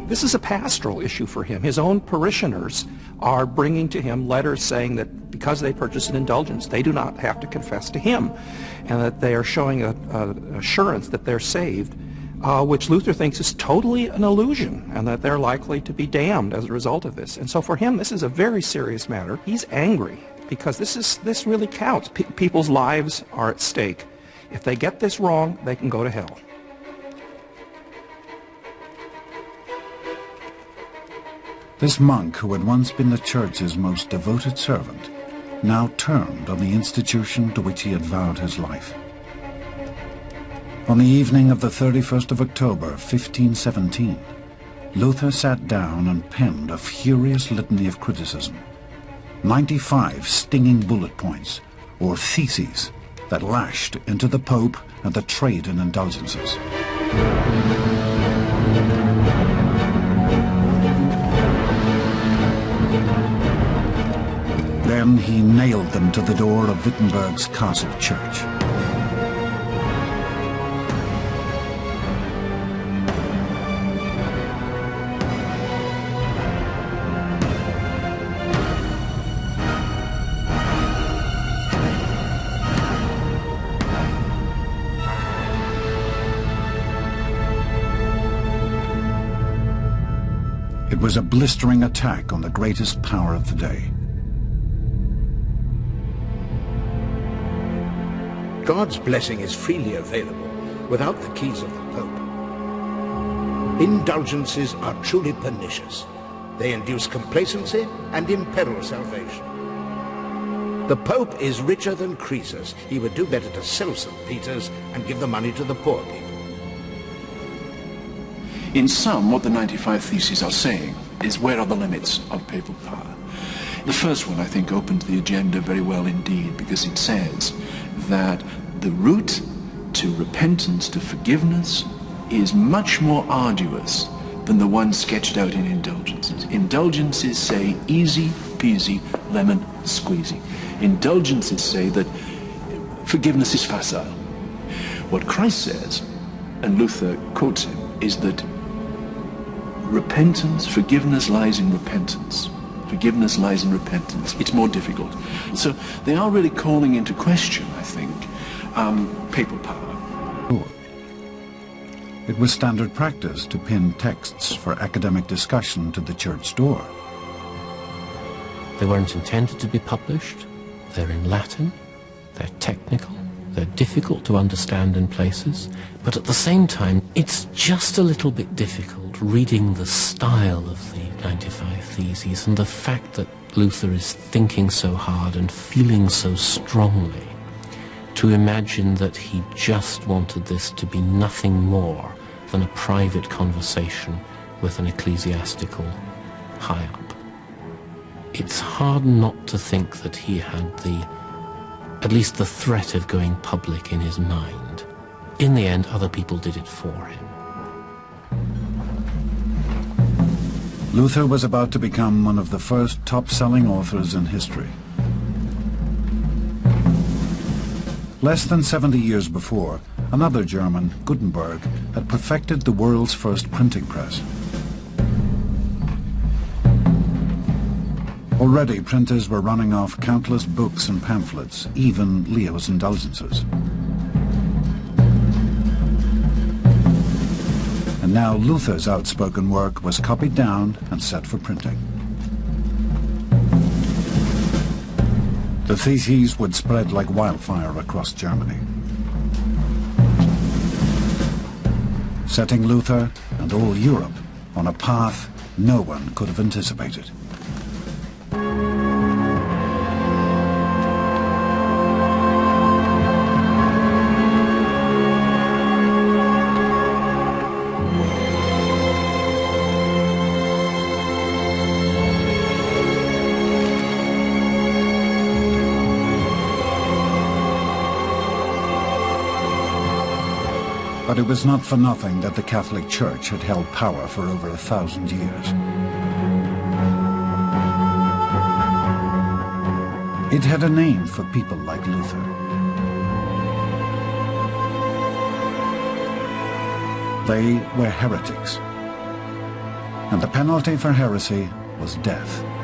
This is a pastoral issue for him. His own parishioners are bringing to him letters saying that because they purchase an indulgence, they do not have to confess to him, and that they are showing an assurance that they're saved, which Luther thinks is totally an illusion, and that they're likely to be damned as a result of this. And so for him, this is a very serious matter. He's angry because this really counts. People's lives are at stake. If they get this wrong, they can go to hell. This monk, who had once been the Church's most devoted servant, now turned on the institution to which he had vowed his life. On the evening of the 31st of October, 1517, Luther sat down and penned a furious litany of criticism, 95 stinging bullet points, or theses, that lashed into the Pope and the trade in indulgences. Then he nailed them to the door of Wittenberg's castle church. It was a blistering attack on the greatest power of the day. God's blessing is freely available without the keys of the Pope. Indulgences are truly pernicious. They induce complacency and imperil salvation. The Pope is richer than Croesus. He would do better to sell St. Peter's and give the money to the poor people. In sum, what the 95 Theses are saying is, where are the limits of papal power? The first one, I think, opened the agenda very well indeed, because it says that the route to repentance, to forgiveness, is much more arduous than the one sketched out in indulgences. Indulgences say easy peasy, lemon squeezy. Indulgences say that forgiveness is facile. What Christ says, and Luther quotes him, is that repentance, forgiveness lies in repentance. Forgiveness lies in repentance. It's more difficult. So they are really calling into question, I think, papal power. It was standard practice to pin texts for academic discussion to the church door. They weren't intended to be published. They're in Latin. They're technical. They're difficult to understand in places. But at the same time, it's just a little bit difficult reading the style of the 95 Theses and the fact that Luther is thinking so hard and feeling so strongly, to imagine that he just wanted this to be nothing more than a private conversation with an ecclesiastical high-up. It's hard not to think that he had at least the threat of going public in his mind. In the end, other people did it for him. Luther was about to become one of the first top-selling authors in history. Less than 70 years before, another German, Gutenberg, had perfected the world's first printing press. Already printers were running off countless books and pamphlets, even Leo's indulgences. And now Luther's outspoken work was copied down and set for printing. The theses would spread like wildfire across Germany, setting Luther and all Europe on a path no one could have anticipated. But it was not for nothing that the Catholic Church had held power for over 1,000 years. It had a name for people like Luther. They were heretics. and the penalty for heresy was death.